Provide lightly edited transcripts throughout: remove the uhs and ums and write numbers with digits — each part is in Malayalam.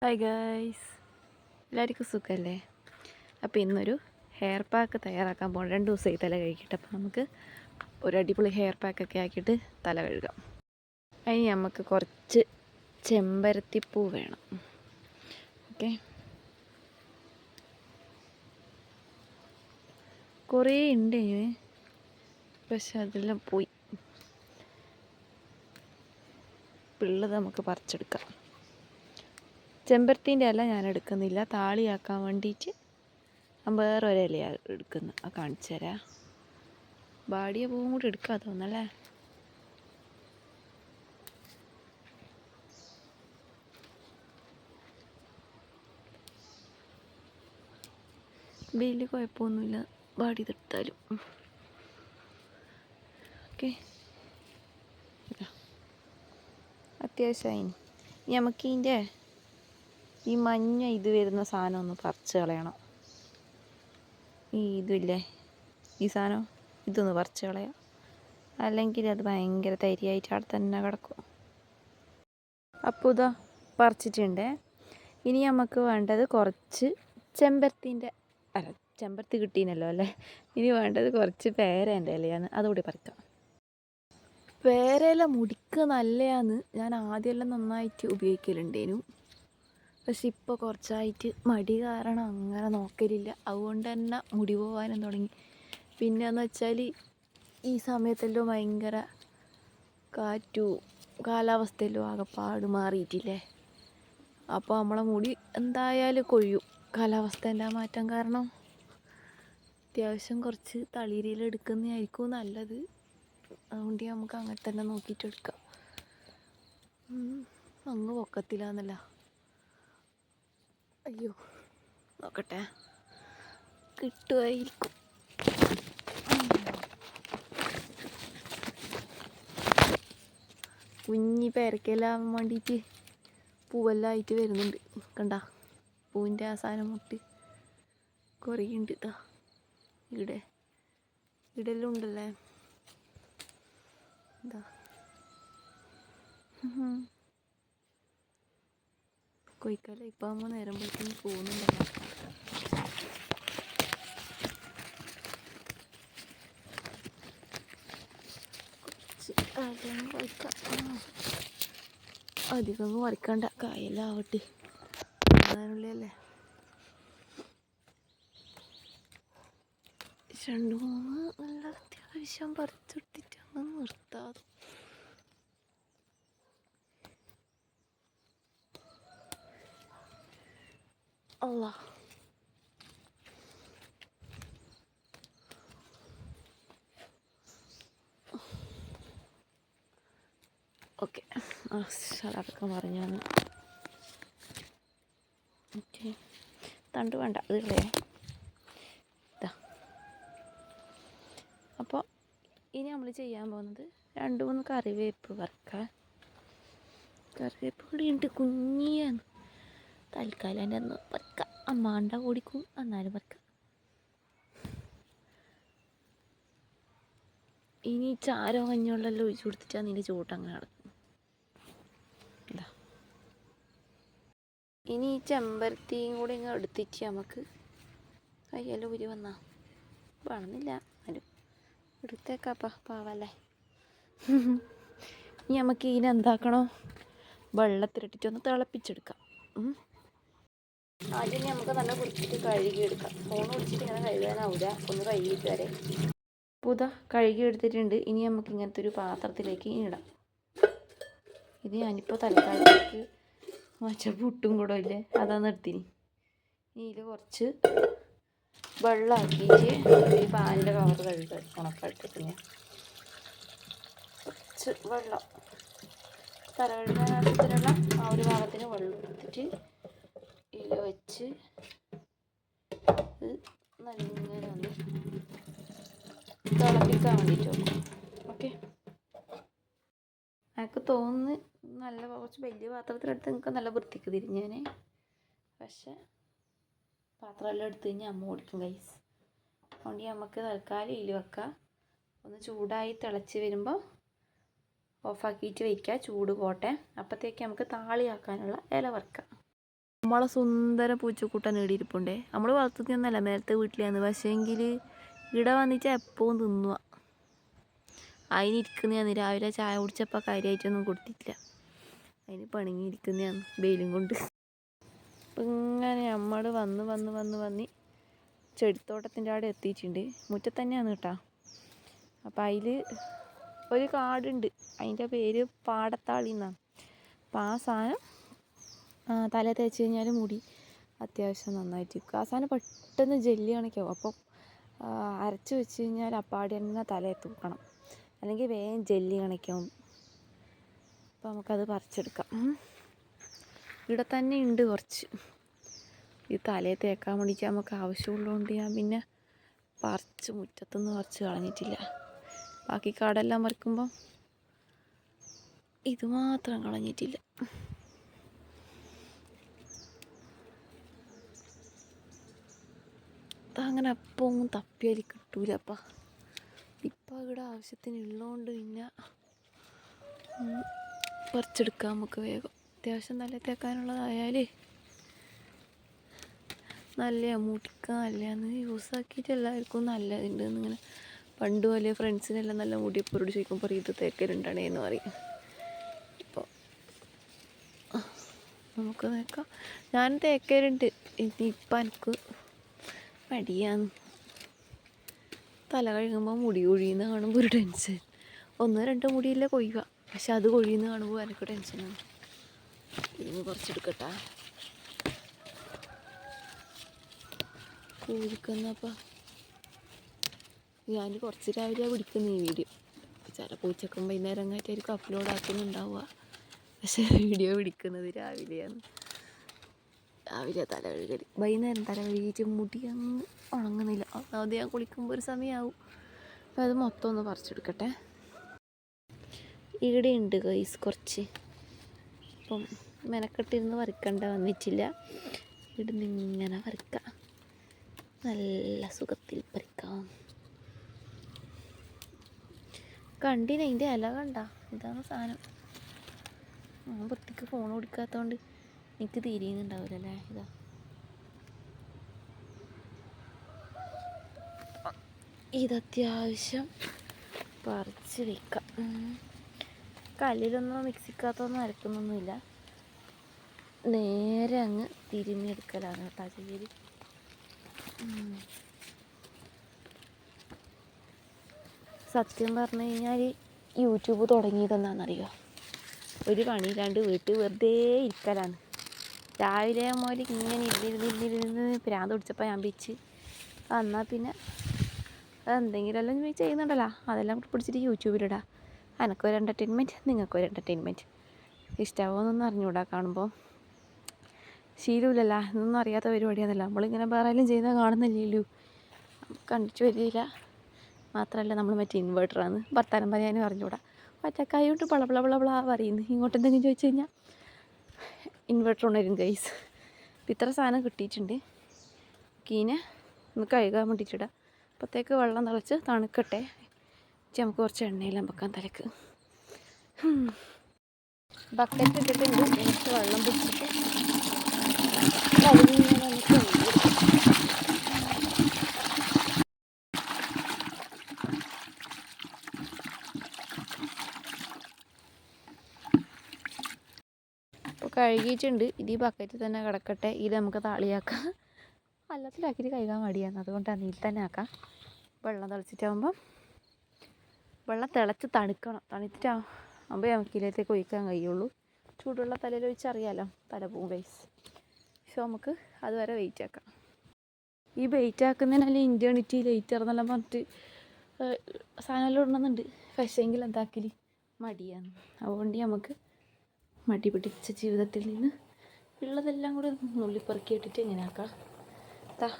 ഹായ് ഗൈസ്, എല്ലാവർക്കും സുഖമല്ലേ? അപ്പോൾ ഇന്നൊരു ഹെയർ പാക്ക് തയ്യാറാക്കാൻ പോകണം. 2 ദിവസമായി തല കഴുകിയിട്ട്. അപ്പോൾ നമുക്ക് ഒരു അടിപൊളി ഹെയർ പാക്കൊക്കെ ആക്കിയിട്ട് തല കഴുകാം. അതിന് നമുക്ക് കുറച്ച് ചെമ്പരത്തിപ്പൂ വേണം. ഓക്കെ, കുറേ ഉണ്ട് ഇനി, പക്ഷെ അതെല്ലാം പോയി. പിള്ളത് നമുക്ക് പറിച്ചെടുക്കാം. ചെമ്പരത്തിൻ്റെ ഇല ഞാൻ എടുക്കുന്നില്ല, താളിയാക്കാൻ വേണ്ടിയിട്ട് വേറൊരു ഇലയാണ് എടുക്കുന്നത്. അത് കാണിച്ചു തരാം. ബാടിയ പൂവും കൂടി എടുക്കാൻ തോന്നല്ലേ. വലിയ കുഴപ്പമൊന്നുമില്ല ബാടി തൊട്ടാലും. ഓക്കെ, അത്യാവശ്യമായി. നമുക്ക് ഇതിൻ്റെ ഈ മഞ്ഞ ഇത് വരുന്ന സാധനം ഒന്ന് പറിച്ച് കളയണം. ഈ ഇതില്ലേ, ഈ സാധനം ഇതൊന്ന് പറിച്ച് കളയാം, അല്ലെങ്കിൽ അത് ഭയങ്കര തരിയായിട്ട് അവിടെ തന്നെ കിടക്കും. അപ്പോൾ ഇതാ പറിച്ചിട്ടുണ്ട്. ഇനി നമുക്ക് വേണ്ടത് കുറച്ച് ചെമ്പരത്തി കിട്ടീനല്ലോ അല്ലേ. ഇനി വേണ്ടത് കുറച്ച് പേരേൻ്റെ ഇലയാണ്, അതുകൂടി പറിക്കാം. പേരയില മുടിക്ക് നല്ലതാണ്. ഞാൻ ആദ്യമെല്ലാം നന്നായിട്ട് ഉപയോഗിക്കലുണ്ടേനു, പക്ഷെ ഇപ്പോൾ കുറച്ചായിട്ട് മടി കാരണം അങ്ങനെ നോക്കലില്ല. അതുകൊണ്ട് തന്നെ മുടി പോകാനും തുടങ്ങി. പിന്നെയെന്ന് വെച്ചാൽ ഈ സമയത്തെല്ലാം ഭയങ്കര കാലാവസ്ഥയെല്ലാം ആകെപ്പാട് മാറിയിട്ടില്ലേ. അപ്പോൾ നമ്മളെ മുടി എന്തായാലും കൊഴിയും. കാലാവസ്ഥേൻ്റെ മാറ്റം കാരണം അത്യാവശ്യം കുറച്ച് തളിരില എടുക്കുന്നതായിരിക്കും നല്ലത്. അതുകൊണ്ട് നമുക്ക് അങ്ങനെ തന്നെ നോക്കിയിട്ട് എടുക്കാം. അങ്ങ് പൊക്കത്തിലാന്നല്ല. അയ്യോ, നോക്കട്ടെ, കിട്ടുമായിരിക്കും. കുഞ്ഞി പേരക്കെല്ലാം വേണ്ടിയിട്ട് പൂവെല്ലാം ആയിട്ട് വരുന്നുണ്ട്. കണ്ട, പൂവിൻ്റെ ആ സാധനം മുട്ട് കുറേ ഉണ്ട്. ഇതാ ഇവിടെല്ലാം ഉണ്ടല്ലേ. എന്താ കൊയ്ക്കാല ഇപ്പം ആകുമ്പോൾ നേരം പോയിട്ട് പോകുന്നുണ്ടല്ലോ. അധികം വരക്കണ്ട, കായലാവട്ടെ, അതിനുള്ളിലല്ലേ. 2-3 നല്ല അത്യാവശ്യം പറിച്ചെടുത്തിട്ടൊന്ന് നിർത്താതെ. അല്ലാ, ഓക്കെ, അതൊക്കെ പറഞ്ഞാണ്. ഓക്കെ, തണ്ട് വേണ്ട, അത് കളയേ. ഇതാ, അപ്പോൾ ഇനി നമ്മൾ ചെയ്യാൻ പോകുന്നത് 2-3 കറിവേപ്പ് വറുക്കുക. കറിവേപ്പ് കൂടി ഉണ്ട്, കുഞ്ഞിയാണ്. തൽക്കാലം എൻ്റെ ഒന്ന് വറുക്കാം. അമ്മാണ്ട ഓടിക്കും, എന്നാലും വറുക്കാം. ഇനി ചാരോ മഞ്ഞളെല്ലാം ഒഴിച്ചു കൊടുത്തിട്ടാണ് നിൻ്റെ ചൂട്ടങ്ങനെ നടക്കും. ഇതാ, ഇനി ഈ ചെമ്പരത്തിയും കൂടി ഇങ്ങനെ എടുത്തിട്ട് നമുക്ക് കയ്യെല്ലാം ഉരി വന്നാ വേണമെന്നില്ല, എന്നാലും എടുത്തേക്കാപ്പാ, പാവല്ലേ. ഇനി നമുക്ക് ഇതിനെന്താക്കണോ, വെള്ളത്തിലിട്ടിട്ടൊന്ന് തിളപ്പിച്ചെടുക്കാം. ആദ്യം നമുക്ക് നല്ല കുടിച്ചിട്ട് കഴുകിയെടുക്കാം. ഫോൺ കുടിച്ചിട്ട് ഇങ്ങനെ കഴുകാനാവില്ല, ഒന്ന് കഴുകിയിട്ട് വരെ. പുത കഴുകി എടുത്തിട്ടുണ്ട്. ഇനി നമുക്ക് ഇങ്ങനത്തെ ഒരു പാത്രത്തിലേക്ക് ഇടാം. ഇത് ഞാനിപ്പോൾ തൽക്കാലത്തേക്ക് മറ്റേ പുട്ടും കൂടെ ഇല്ലേ, അതാണ് എടുത്തിന്. ഇതിൽ കുറച്ച് വെള്ളമാക്കിയിട്ട് ഈ പാനിൻ്റെ കവർ കഴുകുക, ഉണക്കായിട്ട്. കുറച്ച് വെള്ളം, തല കഴുകാൻ ആവശ്യത്തിനുള്ള ആ ഒരു ഭാഗത്തിന് വെള്ളം എടുത്തിട്ട് ഇതിൽ വെച്ച് നല്ലിങ്ങനെ ഒന്ന് തിളപ്പിക്കാൻ വേണ്ടിയിട്ട് വെക്കും. ഓക്കെ, എനിക്ക് തോന്നുന്നു നല്ല കുറച്ച് വലിയ പാത്രത്തിലെടുത്ത് നിങ്ങൾക്ക് നല്ല വൃത്തിക്ക് തിരിഞ്ഞേനെ, പക്ഷെ പാത്രമെല്ലാം എടുത്ത് കഴിഞ്ഞാൽ അമ്മ ഓടിക്കും ഗൈസ്. അതുകൊണ്ട് നമുക്ക് തൽക്കാലം ഇതിൽ വെക്കാം. ഒന്ന് ചൂടായി തിളച്ച് വരുമ്പോൾ ഓഫാക്കിയിട്ട് വയ്ക്കുക, ചൂട് പോട്ടെ. അപ്പോഴത്തേക്ക് നമുക്ക് താളിയാക്കാനുള്ള ഇല വറുക്കാം. നമ്മളെ സുന്ദര പൂച്ചക്കൂട്ടൻ നേടിയിരിപ്പുണ്ടേ. നമ്മൾ വളർത്തുന്നൊന്നല്ല, മേലത്തെ വീട്ടിലാന്ന്. പക്ഷേങ്കിൽ ഇവിടെ വന്നിട്ട് എപ്പോഴും തിന്നുക. അതിനിരിക്കുന്നതാണ്. രാവിലെ ചായ കുടിച്ചപ്പോൾ കാര്യമായിട്ടൊന്നും കൊടുത്തിട്ടില്ല. അതിന് പണിങ്ങിയിരിക്കുന്നതാണ് വെയിലും കൊണ്ട്. അപ്പം ഇങ്ങനെ നമ്മൾ വന്ന് ചെടിത്തോട്ടത്തിൻ്റെ അവിടെ എത്തിയിട്ടുണ്ട്. മുറ്റത്ത് തന്നെയാണ് കേട്ടോ. അപ്പം അതിൽ ഒരു കാടുണ്ട്, അതിൻ്റെ പേര് പാടത്താളി എന്നാണ്. അപ്പം ആ സാധനം തല തേച്ച് കഴിഞ്ഞാൽ മുടി അത്യാവശ്യം നന്നായിട്ടിരിക്കും. ആ സാധനം പെട്ടെന്ന് ജെല്ലി കണക്കാവും. അപ്പം അരച്ച് വെച്ച് കഴിഞ്ഞാൽ അപ്പാടി തന്നെ തലയിൽ തൂക്കണം, അല്ലെങ്കിൽ വേഗം ജെല്ലി കണക്കാവും. അപ്പം നമുക്കത് പറിച്ചെടുക്കാം. ഇവിടെ തന്നെ ഉണ്ട് കുറച്ച്. ഈ തലയിൽ തേക്കാൻ വേണ്ടിയിട്ട് നമുക്ക് ആവശ്യമുള്ളതുകൊണ്ട് ഞാൻ പിന്നെ മുറ്റത്തുനിന്ന് പറിച്ച് കളഞ്ഞിട്ടില്ല. ബാക്കി കാടെല്ലാം പറിക്കുമ്പോൾ ഇത് മാത്രം കളഞ്ഞിട്ടില്ല. അങ്ങനെ അപ്പം തപ്പിയാൽ കിട്ടൂലപ്പാ. ഇപ്പം ഇവിടെ ആവശ്യത്തിനുള്ളതുകൊണ്ട് പിന്നെ പറിച്ചെടുക്കാം നമുക്ക് വേഗം. അത്യാവശ്യം നല്ല തേക്കാനുള്ളതായാലേ നല്ല മുടിക്കാൻ നല്ലതാണ്. യൂസ് ആക്കിയിട്ട് എല്ലാവർക്കും നല്ലതുണ്ട് എന്നിങ്ങനെ പണ്ട് പോലെ ഫ്രണ്ട്സിനെല്ലാം നല്ല മുടിയപ്പോരോട് ചോദിക്കുമ്പോൾ ഇത് തേക്കലുണ്ടാണേ എന്ന് പറയും. അപ്പോൾ നമുക്ക് തേക്കാം. ഞാൻ തേക്കലുണ്ട്. ഇനിയിപ്പം എനിക്ക് മടിയാണ്. തല കഴുകുമ്പോൾ മുടി കൊഴിയുന്ന കാണുമ്പോൾ ഒരു ടെൻഷൻ. 1-2 മുടിയില്ല കൊയ്യുക, പക്ഷെ അത് കൊഴിയുന്ന കാണുമ്പോൾ എനിക്ക് ടെൻഷനാണ്. ഇനി കുറച്ചെടുക്കട്ടെ. കുടിക്കുന്നപ്പോൾ ഞാൻ കുറച്ച് രാവിലെയാണ് പിടിക്കുന്ന ഈ വീഡിയോ. ചിലപ്പോൾ ഉച്ചക്കും വൈകുന്നേരം അങ്ങായിട്ടായിരിക്കും അപ്ലോഡ് ആക്കുന്നുണ്ടാവുക. പക്ഷേ വീഡിയോ പിടിക്കുന്നത് രാവിലെയാണ്. രാവിലെ തല കഴുകൽ, വൈകുന്നേരം തല കഴുകിയിട്ട് മുടി അങ്ങ് ഉണങ്ങുന്നില്ല. അത് ഞാൻ കുളിക്കുമ്പോൾ ഒരു സമയമാവും. അപ്പോൾ അത് മൊത്തം ഒന്ന് പറിച്ചെടുക്കട്ടെ. ഇവിടെ ഉണ്ട് ഗൈസ് കുറച്ച്. അപ്പം മെനക്കെട്ടിരുന്ന് പറിക്കണ്ട വന്നിട്ടില്ല. ഇവിടുന്ന് ഇങ്ങനെ പറിക്കാം, നല്ല സുഖത്തിൽ പറിക്കാം. കണ്ടിന് അതിൻ്റെ ഇല കണ്ട, ഇതാണ് സാധനം. വൃത്തിക്ക് ഫോൺ കൊടുക്കാത്തതുകൊണ്ട് എനിക്ക് തിരിയുന്നുണ്ടാവില്ലല്ലേ. ഇതത്യാവശ്യം പറിച്ച് വയ്ക്കാം. കല്ലിലൊന്നും മിക്സിക്കകത്തൊന്നും അരക്കുന്നൊന്നുമില്ല, നേരെ അങ്ങ് തിരിഞ്ഞെടുക്കലാണ് കേട്ടോ ചെയ്യൽ. സത്യം പറഞ്ഞു കഴിഞ്ഞാൽ യൂട്യൂബ് തുടങ്ങിയതെന്നാണെന്നറിയോ? ഒരു പണിയില്ലാണ്ട് വീട്ടിൽ വെറുതെ ഇരിക്കലാണ്. രാവിലെ മുതൽ ഇങ്ങനെ ഇരുന്നിരുന്ന് പ്രാന്ത് പിടിച്ചപ്പോൾ ഞാൻ വെച്ച് എന്നാൽ പിന്നെ എന്തെങ്കിലും എല്ലാം ചെയ്യുന്നുണ്ടല്ലോ, അതെല്ലാം പിടിച്ചിട്ട് യൂട്യൂബിലിടാം. എനിക്കൊരു എൻ്റർടൈൻമെൻറ്റ്, നിങ്ങൾക്കൊരു എൻ്റർടൈൻമെൻറ്റ്. ഇഷ്ടമാവുമെന്നൊന്നും അറിഞ്ഞൂടാ കാണുമ്പോൾ. ശീലമില്ലല്ലോ, ഇതൊന്നും അറിയാത്ത പരിപാടിയാണല്ലോ. നമ്മളിങ്ങനെ വേറെ എല്ലാം ചെയ്യുന്നത് കാണുന്നില്ലല്ലോ, കണ്ടിട്ട് വരില്ല. മാത്രമല്ല നമ്മൾ മറ്റേ ഇൻവേർട്ടറാണ്, വർത്താനം പറയാനും അറിഞ്ഞൂടാ. ഒറ്റക്കായോട്ട് ബള പറയുന്നു. ഇങ്ങോട്ട് എന്തെങ്കിലും ചോദിച്ചു കഴിഞ്ഞാൽ ഇൻവേർട്ടർ ഉണരും ഗൈസ്. അപ്പം ഇത്ര സാധനം കിട്ടിയിട്ടുണ്ട്. കീനെ ഒന്ന് കഴുകാൻ വേണ്ടിയിട്ടിടാം. അപ്പോഴത്തേക്ക് വെള്ളം തിളച്ച് തണുക്കട്ടെ. നമുക്ക് കുറച്ച് എണ്ണയെല്ലാം വെക്കാൻ തലക്ക്. ബക്കറ്റ് ഇട്ടിട്ടുണ്ട്. എനിക്ക് വെള്ളം പിടിച്ചിട്ട് അപ്പോൾ കഴുകിയിട്ടുണ്ട്. ഇത് ഈ ബക്കറ്റിൽ തന്നെ കിടക്കട്ടെ. ഇത് നമുക്ക് താളിയാക്കാം. വെള്ളത്തിലാക്കിയിട്ട് കഴുകാൻ മടിയാണ്, അതുകൊണ്ടാണ് ഇതിൽ തന്നെ ആക്കാം. വെള്ളം തിളച്ചിട്ടാകുമ്പം വെള്ളം തിളച്ച് തണുക്കണം. തണുത്തിട്ടാകുമ്പോൾ നമുക്ക് ഇതിലേക്ക് ഒഴിക്കാൻ കഴിയുള്ളൂ. ചൂടുള്ള തലയിൽ ഒഴിച്ചറിയാലോ, തല പോവും ഗൈസ്. പക്ഷെ നമുക്ക് അതുവരെ വെയിറ്റ് ആക്കാം. ഈ വെയിറ്റ് ആക്കുന്നതിനല്ല ഇൻറ്റേണിറ്റി ലേറ്റർ എന്നെല്ലാം പറഞ്ഞിട്ട് സാധനമെല്ലാം ഇടണമെന്നുണ്ട്. പക്ഷേങ്കിൽ എന്താക്കൽ മടിയാണ്. അതുകൊണ്ട് നമുക്ക് മടി പിടിച്ച ജീവിതത്തിൽ നിന്ന് ഉള്ളതെല്ലാം കൂടെ നുള്ളിപ്പെറുക്കി ഇട്ടിട്ട് ഇങ്ങനെ ആക്കാം.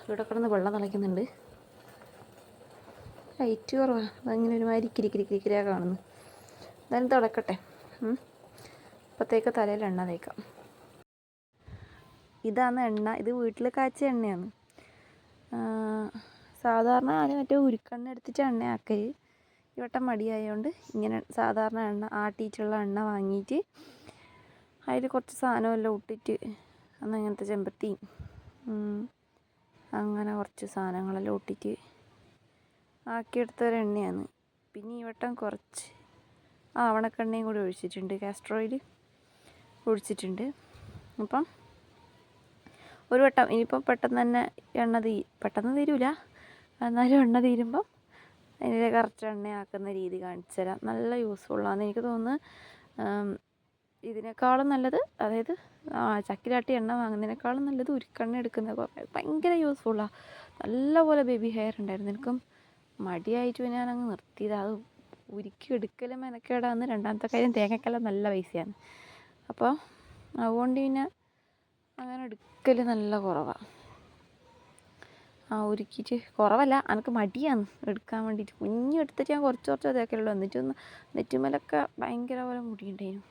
ഇവിടെ കിടന്ന് വെള്ളം തിളയ്ക്കുന്നുണ്ട്. ലൈറ്റ് കുറവാണ്, അതങ്ങനെ ഒരുമാതിരി കിരിക്കിരിയാ കാണുന്നു. എന്തായാലും തിളക്കട്ടെ. അപ്പോഴത്തേക്ക് തലയിൽ എണ്ണ തേക്കാം. ഇതാണ് എണ്ണ. ഇത് വീട്ടിൽ കാച്ചിയ എണ്ണയാണ്. സാധാരണ ആദ്യം മറ്റേ ഉരുക്കെണ്ണ എടുത്തിട്ട് എണ്ണ ആക്കൽ. ഇവട്ടം മടിയായതുകൊണ്ട് ഇങ്ങനെ സാധാരണ എണ്ണ, ആട്ടിയിട്ടുള്ള എണ്ണ വാങ്ങിയിട്ട് അതിൽ കുറച്ച് സാധനമെല്ലാം ഇട്ടിട്ട് അന്ന് അങ്ങനത്തെ ചെമ്പത്തി അങ്ങനെ കുറച്ച് സാധനങ്ങളെല്ലാം ഒട്ടിച്ച് ആക്കിയെടുത്തൊരു എണ്ണയാണ്. പിന്നെ ഈ വട്ടം കുറച്ച് ആവണക്കെണ്ണയും കൂടി ഒഴിച്ചിട്ടുണ്ട്, കാസ്റ്റർ ഓയിൽ ഒഴിച്ചിട്ടുണ്ട്. അപ്പം ഒരു വട്ടം ഇനിയിപ്പം പെട്ടെന്ന് തന്നെ പെട്ടെന്ന് തീരൂല, എന്നാലും എണ്ണ തീരുമ്പം അതിൻ്റെ കറക്റ്റ് എണ്ണയാക്കുന്ന രീതി കാണിച്ചു തരാം. നല്ല യൂസ്ഫുള്ളാണ് എനിക്ക് തോന്നുന്നു. ഇതിനേക്കാളും നല്ലത്, അതായത് ചക്കിലാട്ടി എണ്ണ വാങ്ങുന്നതിനേക്കാളും നല്ലത് ഉരുക്കെണ്ണ എടുക്കുന്നത് ഭയങ്കര യൂസ്ഫുള്ളാണ്. നല്ലപോലെ ബേബി ഹെയർ ഉണ്ടായിരുന്നു. എനിക്കും മടിയായിട്ട് ഞാനങ്ങ് നിർത്തിയത്. അത് ഉരുക്കി എടുക്കലും മെനക്കേടാന്ന്. രണ്ടാമത്തെ കാര്യം തേങ്ങക്കെല്ലാം നല്ല പൈസയാണ്. അപ്പോൾ അതുകൊണ്ട് പിന്നെ അങ്ങനെ എടുക്കൽ നല്ല കുറവാണ്. ഉരുക്കിയിട്ട് കുറവല്ല, എനിക്ക് മടിയാണ് എടുക്കാൻ വേണ്ടിയിട്ട്. എടുത്തിട്ട് ഞാൻ കുറച്ച് തേക്കലുള്ളൂ. എന്നിട്ടൊന്ന് നെറ്റുമേലൊക്കെ ഭയങ്കര പോലെ മുടിയുണ്ടായിരുന്നു.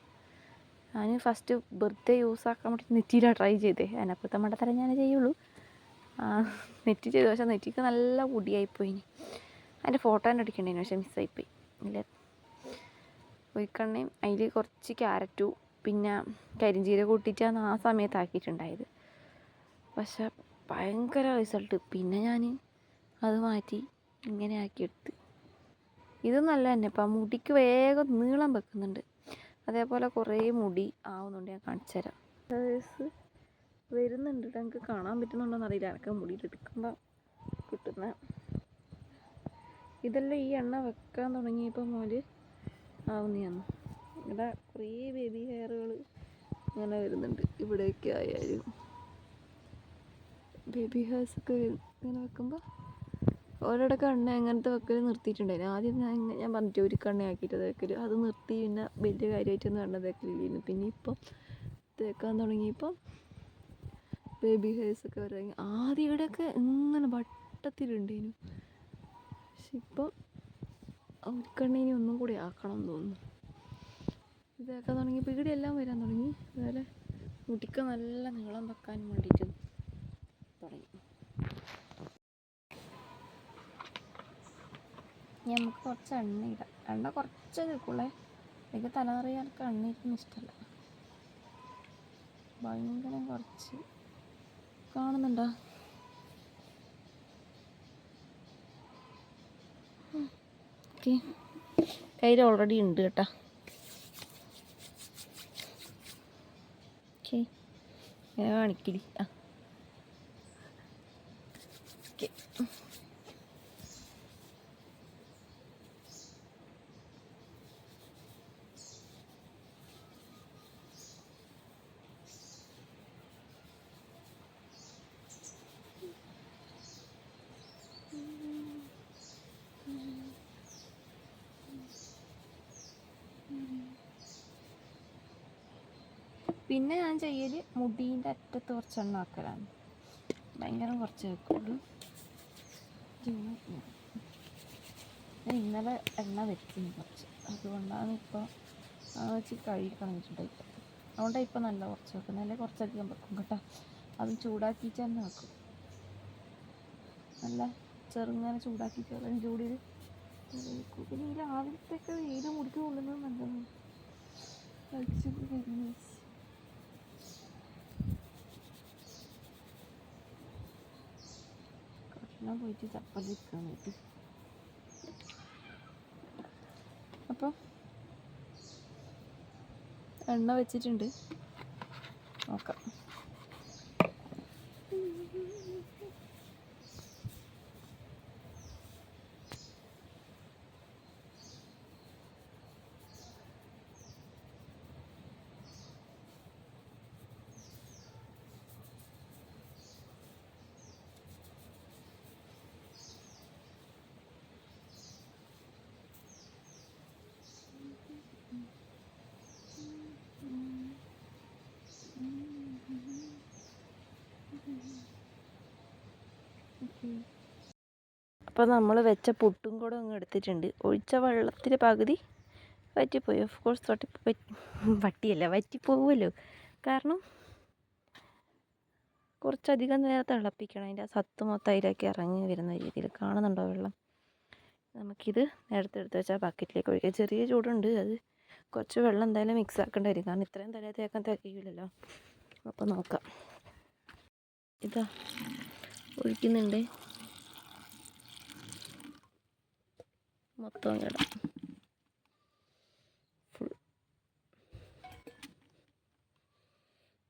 ഞാൻ ഫസ്റ്റ് വെറുതെ യൂസാക്കാൻ വേണ്ടി നെറ്റിയിലാണ് ട്രൈ ചെയ്തേ. അതിനപ്പുറത്തെ മണ്ടത്തരം ഞാൻ ചെയ്യുള്ളൂ. നെറ്റി ചെയ്തു, പക്ഷേ നെറ്റിക്ക് നല്ല മുടിയായിപ്പോയി. അതിൻ്റെ ഫോട്ടോ തന്നെ എടുക്കേണ്ടതിന്, പക്ഷേ മിസ്സായിപ്പോയി. ഇല്ല, ഒഴിക്കെണ്ണയും അതിൽ കുറച്ച് ക്യാരറ്റും പിന്നെ കരിഞ്ചീരകം കൂട്ടിയിട്ടാണ് ആ സമയത്ത് ആക്കിയിട്ടുണ്ടായത്. പക്ഷെ ഭയങ്കര റിസൾട്ട്. പിന്നെ ഞാൻ അത് മാറ്റി ഇങ്ങനെ ആക്കിയെടുത്ത്. ഇത് നല്ല തന്നെ. ഇപ്പം മുടിക്ക് വേഗം നീളം വെക്കുന്നുണ്ട്. അതേപോലെ കുറേ മുടി ആവുന്നുണ്ട്. ഞാൻ കാണിച്ചു തരാം. വരുന്നുണ്ട്. എനിക്ക് കാണാൻ പറ്റുന്നുണ്ടോയെന്ന് അറിയില്ല. എനിക്ക് മുടിയിലെടുക്കുമ്പോൾ കിട്ടുന്ന ഇതെല്ലാം ഈ എണ്ണ വെക്കാൻ തുടങ്ങിയപ്പോൾ മുതൽ ആവുന്നതാണ്. ഇവിടെ കുറേ ബേബി ഹെയറുകൾ ഇങ്ങനെ വരുന്നുണ്ട്. ഇവിടെയൊക്കെ ആയാലും ബേബി ഹെയർസൊക്കെ ഇങ്ങനെ വെക്കുമ്പോൾ ഓരോടൊക്കെ എണ്ണ എങ്ങനത്തെ വെക്കൽ നിർത്തിയിട്ടുണ്ടായിരുന്നു. ആദ്യം ഞാൻ പറഞ്ഞിട്ട് ഒരു കണ്ണയാക്കിയിട്ട് തേക്കൽ, അത് നിർത്തി. പിന്നെ വലിയ കാര്യമായിട്ടൊന്നും എണ്ണ തേക്കലില്ലായിരുന്നു. പിന്നെ ഇപ്പം തേക്കാൻ തുടങ്ങിയപ്പം ബേബി ഹെയർസൊക്കെ വരാൻ. ആദ്യം ഇവിടെയൊക്കെ ഇങ്ങനെ വട്ടത്തിലുണ്ടേനു. പക്ഷെ ഇപ്പം ഉരുക്കെണ്ണേനെ ഒന്നും കൂടി ആക്കണം എന്ന് തോന്നുന്നു. ഇതേക്കാൻ തുടങ്ങിയപ്പോൾ ഇവിടെ എല്ലാം വരാൻ തുടങ്ങി. അതുപോലെ മുടിക്ക് നല്ല നീളം വെക്കാൻ വേണ്ടിയിട്ട് തുടങ്ങി. നമുക്ക് കുറച്ച് എണ്ണ ഇടാം. എണ്ണ കുറച്ച് കേൾക്കുള്ളേ. എനിക്ക് തലനിറയാൻ എനിക്ക് എണ്ണ ഇരിക്കുന്ന ഇഷ്ടമല്ല. ഭയങ്കര കുറച്ച് കാണുന്നുണ്ടോ? ഓക്കെ, കയ്യിൽ ഓൾറെഡി ഉണ്ട് കേട്ടോ. ഓക്കെ, ഇങ്ങനെ കാണിക്കില്ല. ഓക്കെ, പിന്നെ ഞാൻ ചെയ്യൽ മുടീൻ്റെ അറ്റത്ത് കുറച്ച് എണ്ണ ആക്കലാണ്. ഭയങ്കര കുറച്ച് വെക്കുള്ളൂ. ഇന്നലെ എണ്ണ വെച്ചിന് കുറച്ച്, അതുകൊണ്ടാണ് ഇപ്പോൾ വെച്ച് കഴുകിക്കളഞ്ഞിട്ടുണ്ടായി. അതുകൊണ്ടാണ് ഇപ്പോൾ നല്ല കുറച്ച് വെക്കുന്നത്. അല്ലെങ്കിൽ കുറച്ചധികം വെക്കും കേട്ടോ. അത് ചൂടാക്കിയിട്ട് തന്നെ വെക്കും. നല്ല ചെറുങ്ങനെ ചൂടാക്കിയിട്ട് ചൂടിൽ വെക്കും. പിന്നെ ഈ രാവിലത്തെയൊക്കെ വെയിൽ മുടിക്ക് കൊള്ളുന്നത് നല്ലതാണ്. കഷ്ണം പോയിട്ട് ചപ്പലി വെക്കാൻ വേണ്ടി. അപ്പോൾ എണ്ണ വെച്ചിട്ടുണ്ട്, നോക്കാം. അപ്പോൾ നമ്മൾ വെച്ച പുട്ടും കൂടെ അങ്ങ് എടുത്തിട്ടുണ്ട്. ഒഴിച്ച വെള്ളത്തിൽ പകുതി വറ്റിപ്പോയി. Of course വറ്റിപ്പോവുമല്ലോ. കാരണം കുറച്ചധികം നേരം തിളപ്പിക്കണം. അതിൻ്റെ ആ സത്ത് മൊത്തം അതിലേക്ക് ഇറങ്ങി വരുന്ന രീതിയിൽ. കാണുന്നുണ്ടോ വെള്ളം? നമുക്കിത് എടുത്ത് വെച്ചാൽ ബക്കറ്റിലേക്ക് ഒഴിക്കാം. ചെറിയ ചൂടുണ്ട്. അത് കുറച്ച് വെള്ളം എന്തായാലും മിക്സ് ആക്കേണ്ടി വരും. കാരണം ഇത്രയും തലേ തേക്കാൻ തികയില്ലല്ലോ. അപ്പോൾ നോക്കാം. ഇതാ ഒഴിക്കുന്നുണ്ട്. മൊത്തം കിട ഫുൾ.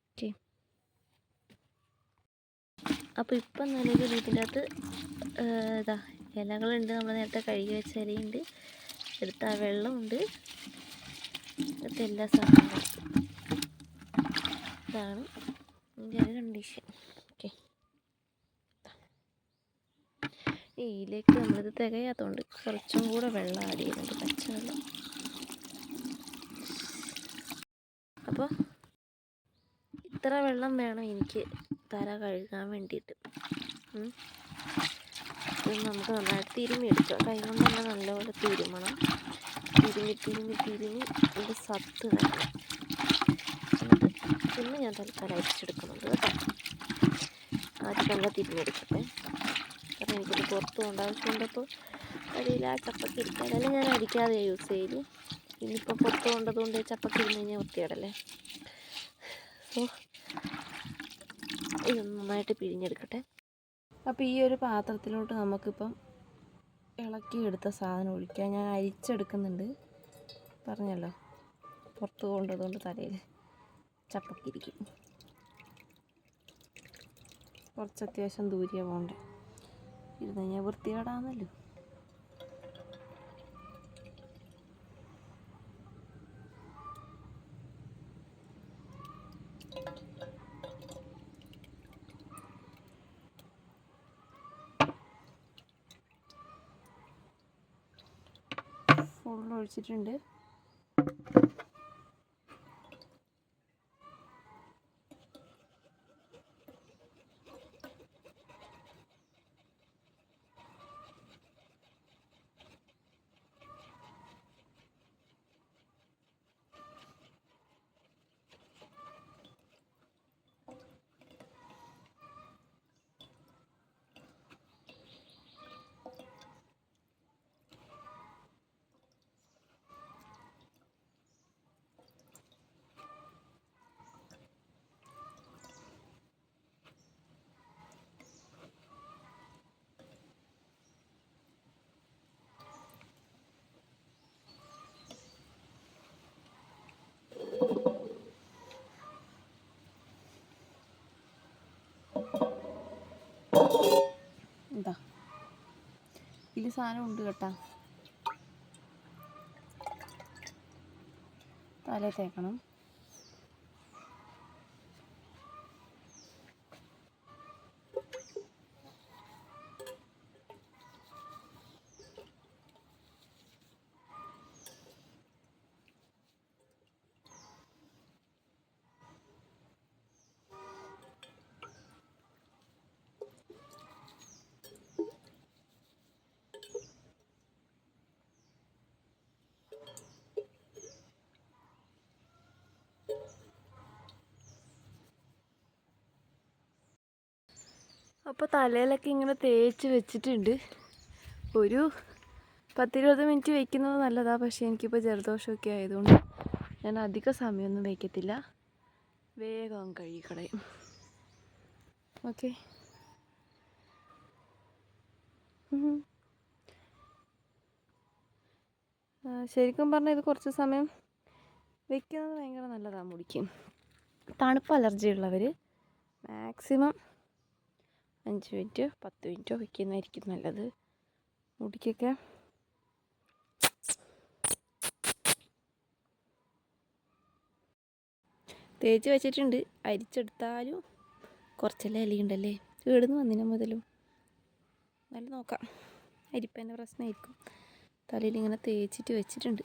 ഓക്കെ, അപ്പോൾ ഇപ്പം നിലവിൽ ഇതിൻ്റെ അകത്ത് ഇതാ ഇലകളുണ്ട്. നമ്മൾ നേരത്തെ കഴുകി വെച്ച ഇലയുണ്ട്, എടുത്ത ആ വെള്ളമുണ്ട്, ഇവിടുത്തെ എല്ലാ സാധനങ്ങളും. ഇതാണ് ഇതിൻ്റെ ഒരു കണ്ടീഷൻ. ഓക്കെ, ഇതിലേക്ക് നമ്മളിത് തികയാത്തതുകൊണ്ട് കുറച്ചും കൂടെ വെള്ളം ആഡ് ചെയ്യുന്നുണ്ട്, പച്ചവെള്ളം. അപ്പോൾ ഇത്ര വെള്ളം വേണം എനിക്ക് തല കഴുകാൻ വേണ്ടിയിട്ട്. ഇത് നമുക്ക് നന്നായിട്ട് തിരുമ്മിയെടുക്കാം. കൈ കൊണ്ട് തന്നെ നല്ലപോലെ തിരുമണം. തിരുമ്മി ഇത് സത്ത് വേണം. എന്നിട്ട് പിന്നെ ഞാൻ തൽക്കാലം അരിച്ചെടുക്കുന്നുണ്ട് കേട്ടോ. ആദ്യം നല്ല തിരുമ്മിയെടുക്കട്ടെ, കാരണം എനിക്കിത് പുറത്ത് കൊണ്ട് ആവശ്യമുണ്ടപ്പോൾ അടിയിൽ ആ ചപ്പക്ക് ഇരിക്കുക. അതെല്ലാം ഞാൻ അടിക്കാതെ യൂസ് ചെയ്തു. ഇനിയിപ്പോൾ പുറത്ത് കൊണ്ടതുകൊണ്ട് ചപ്പക്ക് ഇരുന്ന് കഴിഞ്ഞാൽ വൃത്തിയാടല്ലേ. സോ ഇത് നന്നായിട്ട് പിഴിഞ്ഞെടുക്കട്ടെ. അപ്പോൾ ഈ ഒരു പാത്രത്തിലോട്ട് നമുക്കിപ്പം ഇളക്കിയെടുത്ത സാധനം ഒഴിക്കാം. ഞാൻ അരിച്ചെടുക്കുന്നുണ്ട്, പറഞ്ഞല്ലോ പുറത്ത് കൊണ്ടതുകൊണ്ട് തലയിൽ ചപ്പക്കിരിക്കും. കുറച്ച് അത്യാവശ്യം ദൂരെ പോകണ്ടേ, ഇരുന്ന് കഴിഞ്ഞാൽ വൃത്തികേടാണല്ലോ. ഫുൾ ഒഴിച്ചിട്ടുണ്ട്. എന്താ ഇതിൽ സാധനം ഉണ്ട് കേട്ടോ. തല തേക്കണം. അപ്പോൾ തലയിലൊക്കെ ഇങ്ങനെ തേച്ച് വെച്ചിട്ടുണ്ട്. ഒരു 10-20 മിനിറ്റ് വയ്ക്കുന്നത് നല്ലതാണ്. പക്ഷേ എനിക്കിപ്പോൾ ജലദോഷമൊക്കെ ആയതുകൊണ്ട് ഞാൻ അധിക സമയമൊന്നും വയ്ക്കത്തില്ല, വേഗം കഴുകിക്കളയും. ഓക്കെ, ശരിക്കും പറഞ്ഞാൽ ഇത് കുറച്ച് സമയം വെക്കുന്നത് ഭയങ്കര നല്ലതാണ് മുടിക്ക്. തണുപ്പ് അലർജി ഉള്ളവർ മാക്സിമം 5 മിനിറ്റ് 10 മിനിറ്റോ വയ്ക്കുന്നതായിരിക്കും നല്ലത്. മുടിക്കൊക്കെ തേച്ച് വെച്ചിട്ടുണ്ട്. അരിച്ചെടുത്താലും കുറച്ചെല്ലാം ഇലയുണ്ടല്ലേ, കേടുന്ന് വന്നിന് മുതലും. നല്ല നോക്കാം, അരിപ്പേൻ്റെ പ്രശ്നമായിരിക്കും. തലയിൽ ഇങ്ങനെ തേച്ചിട്ട് വെച്ചിട്ടുണ്ട്.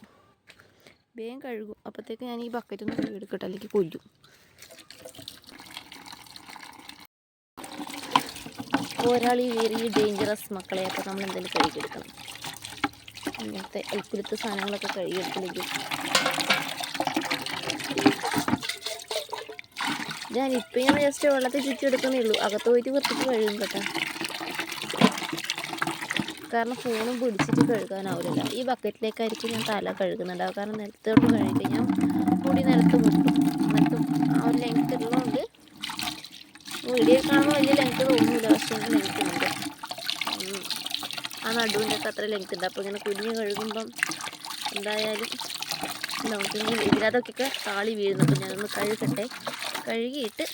വേഗം കഴുകും. അപ്പോഴത്തേക്ക് ഞാൻ ഈ ബക്കറ്റൊന്ന് കഴുകിയെടുക്കട്ടെ, അല്ലെങ്കിൽ കൊല്ലും. ഒരാൾ ഈ വെരി ഡേഞ്ചറസ് മക്കളെ. അപ്പോൾ നമ്മൾ എന്തെങ്കിലും കഴുകിയെടുക്കണം. ഇങ്ങനത്തെ ഉപ്പിലത്തെ സാധനങ്ങളൊക്കെ കഴുകിയെടുത്തില്ലെങ്കിൽ. ഞാനിപ്പോൾ ഇങ്ങനെ ജസ്റ്റ് വെള്ളത്തിൽ ചുറ്റിയെടുക്കുന്നേ ഉള്ളൂ. അകത്ത് പോയിട്ട് വൃത്തിക്ക് കഴുകും കേട്ടോ, കാരണം ഫോണും പിടിച്ചിട്ട് കഴുകാനാവില്ല. ഈ ബക്കറ്റിലേക്കായിരിക്കും ഞാൻ തല കഴുകുന്നുണ്ടാവും, കാരണം നിലത്തോട്ട് കഴുകിക്കഴിഞ്ഞാൽ മുടി നിലത്ത് മുട്ടും. ആ ഒരു ലെങ്ത് ഉള്ളതുകൊണ്ട് വീഡിയോ കാണുമ്പോൾ വലിയ തലയൊക്കെ അത്ര ലെങ്ത് ഉണ്ട്. അപ്പോൾ ഇങ്ങനെ കുനിഞ്ഞ് കഴുകുമ്പം എന്തായാലും നമുക്ക് ഇതിനകത്തൊക്കെ താളി വീഴുന്നു. അപ്പോൾ ഞാനൊന്ന് കഴുകട്ടെ. കഴുകിയിട്ട്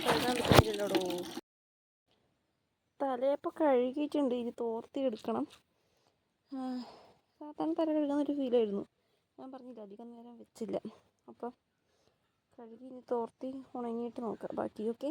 കഴുകാൻ പറ്റുന്നില്ലല്ലോടോ. തലയപ്പോൾ കഴുകിയിട്ടുണ്ട്. ഇനി തോർത്തി എടുക്കണം. സാധാരണ തല കഴുകാന്നൊരു ഫീലായിരുന്നു. ഞാൻ പറഞ്ഞില്ല, അധികം നേരം വെച്ചില്ല. അപ്പം കഴുകി ഇനി തോർത്തി ഉണങ്ങിയിട്ട് നോക്കാം ബാക്കി. ഓക്കെ.